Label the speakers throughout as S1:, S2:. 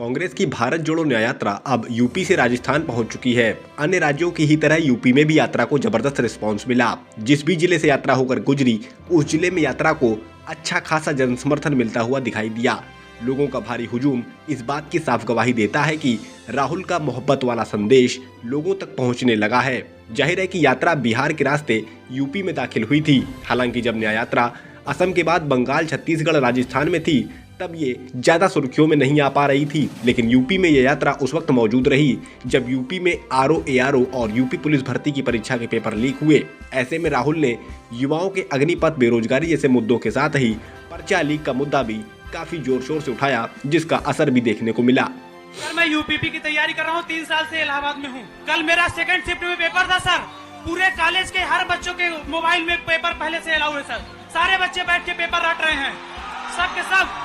S1: कांग्रेस की भारत जोड़ो न्याय यात्रा अब यूपी से राजस्थान पहुंच चुकी है। अन्य राज्यों की ही तरह यूपी में भी यात्रा को जबरदस्त रिस्पांस मिला। जिस भी जिले से यात्रा होकर गुजरी, उस जिले में यात्रा को अच्छा खासा जन समर्थन मिलता हुआ दिखाई दिया। लोगों का भारी हुजूम इस बात की साफ गवाही देता है कि राहुल का मोहब्बत वाला संदेश लोगों तक पहुंचने लगा है। जाहिर है कि यात्रा बिहार के रास्ते यूपी में दाखिल हुई थी। हालांकि जब न्याय यात्रा असम के बाद बंगाल, छत्तीसगढ़, राजस्थान में थी, तब ये ज्यादा सुर्खियों में नहीं आ पा रही थी। लेकिन यूपी में ये यात्रा उस वक्त मौजूद रही जब यूपी में आरओ, एआरओ और यूपी पुलिस भर्ती की परीक्षा के पेपर लीक हुए। ऐसे में राहुल ने युवाओं के अग्निपथ, बेरोजगारी जैसे मुद्दों के साथ ही पर्चा लीक का मुद्दा भी काफी जोर शोर से उठाया, जिसका असर भी देखने को मिला।
S2: सर, मैं यूपीपी की तैयारी कर रहा हूँ, 3 साल से इलाहाबाद में हूँ। कल मेरा सेकंड शिफ्ट में पेपर था सर। पूरे कॉलेज के हर बच्चों के मोबाइल में पेपर पहले से अलाउ है सर। सारे बच्चे बैठ के पेपर रट रहे हैं, सब के सब।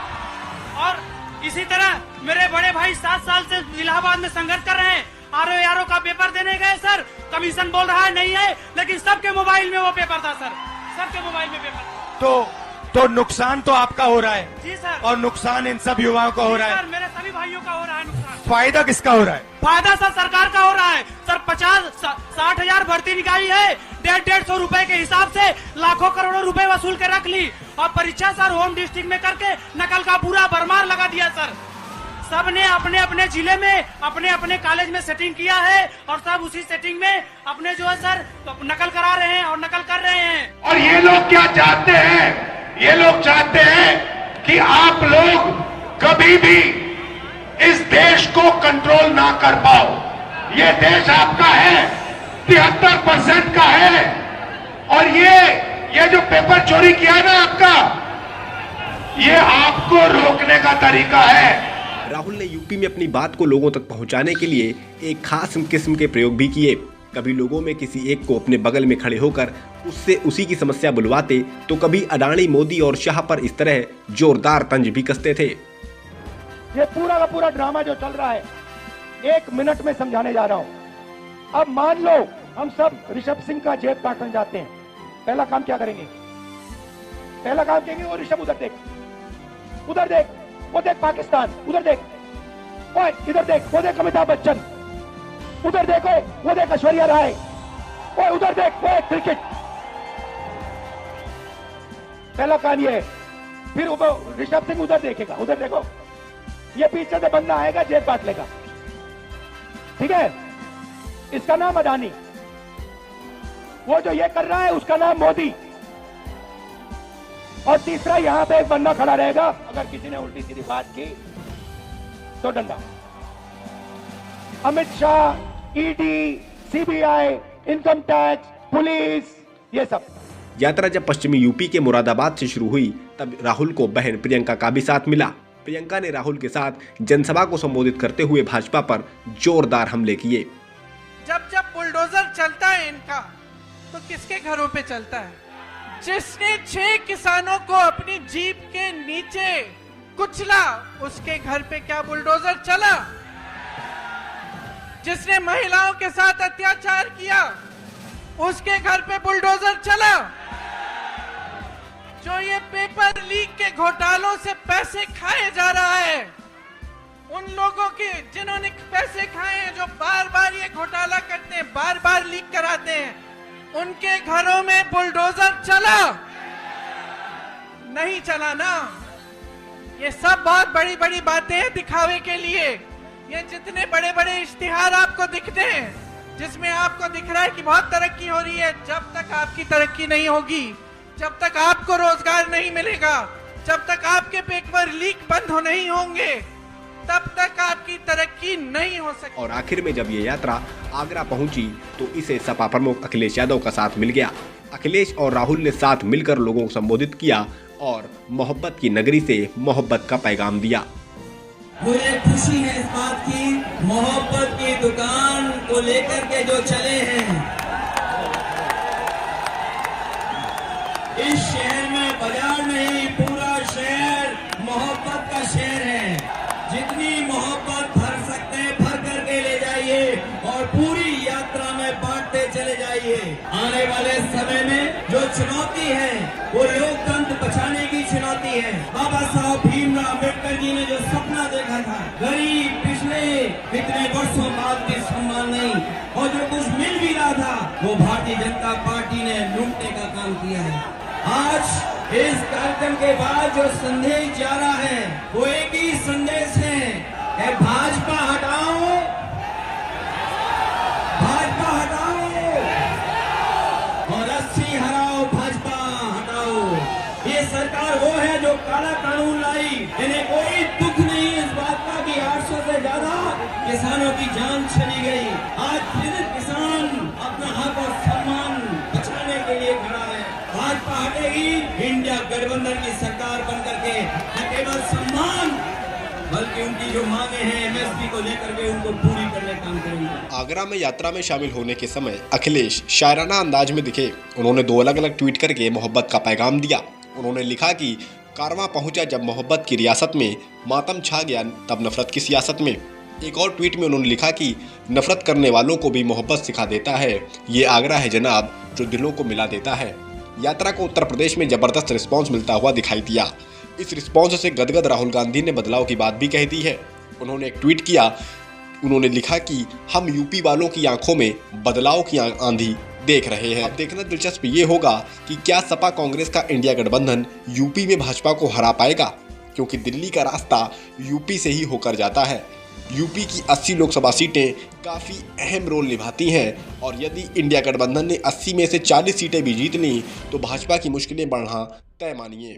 S2: और इसी तरह मेरे बड़े भाई 7 साल से इलाहाबाद में संघर्ष कर रहे हैं। आरओ का पेपर देने गए सर, कमीशन बोल रहा है नहीं है, लेकिन सबके मोबाइल में वो पेपर था सर, सबके मोबाइल में पेपर था।
S3: तो नुकसान तो आपका हो रहा है
S2: जी सर,
S3: और नुकसान इन सब युवाओं का हो रहा है।
S2: सर, मेरे सभी भाइयों का हो रहा है नुकसान।
S3: फायदा किसका हो रहा है?
S2: फायदा सर सरकार का हो रहा है सर। 50-60 हजार भर्ती निकाली है, 150 रुपए के हिसाब से लाखों करोड़ों रुपए वसूल के रख ली। और परीक्षा सर होम डिस्ट्रिक्ट में करके नकल का पूरा भरमार लगा दिया सर। सबने अपने अपने जिले में अपने अपने कॉलेज में सेटिंग किया है और सब उसी सेटिंग में अपने जो है सर नकल करा रहे हैं और नकल कर रहे हैं।
S4: और ये लोग क्या चाहते हैं? ये लोग चाहते हैं कि आप लोग कभी भी इस देश को कंट्रोल ना कर पाओ। ये देश आपका है, 73% का है। और ये जो पेपर चोरी किया ना आपका, ये आपको रोकने का तरीका है।
S1: राहुल ने यूपी में अपनी बात को लोगों तक पहुंचाने के लिए एक खास किस्म के प्रयोग भी किए। कभी लोगों में किसी एक को अपने बगल में खड़े होकर उससे उसी की समस्या बुलवाते, तो कभी अडानी, मोदी और शाह पर इस तरह जोरदार तंज भी कसते थे।
S3: ये पूरा का पूरा ड्रामा जो चल रहा है, 1 मिनट में समझाने जा रहा हूं। अब मान लो हम सब ऋषभ सिंह का जेब काटने जाते हैं, पहला काम क्या करेंगे? पहला काम कहेंगे वो ऋषभ उधर देख, उधर देख, वो देख पाकिस्तान, उधर देख, ओए इधर देख, वो देख अमिताभ बच्चन, उधर देखो, वो देख ऐश्वर्या राय, ओए उधर देख, वो क्रिकेट। पहला काम ये है। फिर ऋषभ सिंह उधर देखेगा, उधर देखो, ये पीछे से बंदा आएगा, जेब काट लेगा, ठीक है? इसका नाम अडानी। वो जो ये कर रहा है उसका नाम मोदी। और तीसरा यहां पे एक बंदा खड़ा रहेगा, अगर किसी ने उल्टी सीधी बात की तो डंडा। Amit Shah, ED, CBI, income tax, police, ये सब।
S1: यात्रा जब पश्चिमी यूपी के मुरादाबाद से शुरू हुई, तब राहुल को बहन प्रियंका का भी साथ मिला। प्रियंका ने राहुल के साथ जनसभा को संबोधित करते हुए भाजपा पर जोरदार हमले किए।
S5: जब जब बुलडोजर चलता है इनका, तो किसके घरों पे चलता है? जिसने 6 किसानों को अपनी जीप के नीचे कुचला, उसके घर पे क्या बुलडोजर चला? जिसने महिलाओं के साथ अत्याचार किया, उसके घर पे बुलडोजर चला? जो ये पेपर लीक के घोटालों से पैसे खाए जा रहा है, उन लोगों के जिन्होंने पैसे खाए हैं, जो बार बार ये घोटाला करते हैं, बार बार लीक कराते हैं, उनके घरों में बुलडोजर चला? नहीं चला ना। ये सब बहुत बड़ी बड़ी बातें हैं दिखावे के लिए। ये जितने बड़े बड़े इश्तिहार आपको दिखते हैं, जिसमें आपको दिख रहा है कि बहुत तरक्की हो रही है, जब तक आपकी तरक्की नहीं होगी, जब तक आपको रोजगार नहीं मिलेगा, जब तक आपके पेपर लीक बंद नहीं होंगे, तब तक आपकी तरक्की नहीं हो सकती।
S1: और आखिर में जब ये यात्रा आगरा पहुंची, तो इसे सपा प्रमुख अखिलेश यादव का साथ मिल गया। अखिलेश और राहुल ने साथ मिलकर लोगों को संबोधित किया और मोहब्बत की नगरी से मोहब्बत का पैगाम दिया।
S6: मुझे खुशी है इस बात की, मोहब्बत की दुकान को लेकर के जो चले हैं, इस शहर में बाजार नहीं, पूरा शहर मोहब्बत का शहर है। जितनी मोहब्बत भर सकते हैं भर करके ले जाइए और पूरी यात्रा में बांटते चले जाइए। आने वाले समय में जो चुनौती है वो लोकतंत्र बचाने की चुनौती है। बाबा साहब भीमराव अम्बेडकर जी ने जो सपना देखा था गरीब पिछले कितने वर्षों बाद भी सम्मान नहीं, और जो कुछ मिल भी रहा था वो भारतीय जनता पार्टी ने लूटने का काम किया है। आज इस कार्यक्रम के बाद जो संदेश जा रहा है वो एक ही संदेश है कि भाजपा हटाओ, भाजपा हटाओ और 80 हराओ, भाजपा हटाओ। ये सरकार वो है जो काला कानून लाई, इन्हें कोई दुख नहीं इस बात का कि 800 से ज्यादा किसानों की जान चली गई। आज फिर किसान अपना हक और सम्मान बचाने के लिए खड़ा है। भाजपा हटेगी, इंडिया गठबंधन की सरकार बनकर के न केवल सम्मान बल्कि उनकी जो मांगे हैं एमएसपी को लेकर के उनको पूरी करने का काम करेंगे।
S1: आगरा में यात्रा में शामिल होने के समय अखिलेश शायराना अंदाज में दिखे। उन्होंने 2 अलग-अलग ट्वीट करके मोहब्बत का पैगाम दिया। उन्होंने लिखा कि कारवां पहुंचा जब मोहब्बत की रियासत में, मातम छा गया तब नफरत की सियासत में। एक और ट्वीट में उन्होंने लिखा कि नफरत करने वालों को भी मोहब्बत सिखा देता है, ये आगरा है जनाब जो दिलों को मिला देता है। यात्रा को उत्तर प्रदेश में जबरदस्त रिस्पॉन्स मिलता हुआ दिखाई दिया। इस रिस्पॉन्स से गदगद राहुल गांधी ने बदलाव की बात भी कह दी है। उन्होंने एक ट्वीट किया, उन्होंने लिखा कि हम यूपी वालों की आंखों में बदलाव की आंधी देख रहे हैं। अब देखना दिलचस्प ये होगा कि क्या सपा कांग्रेस का इंडिया गठबंधन यूपी में भाजपा को हरा पाएगा, क्योंकि दिल्ली का रास्ता यूपी से ही होकर जाता है। यूपी की 80 लोकसभा सीटें काफ़ी अहम रोल निभाती हैं और यदि इंडिया गठबंधन ने 80 में से 40 सीटें भी जीत लीं तो भाजपा की मुश्किलें बढ़ना तय मानिए।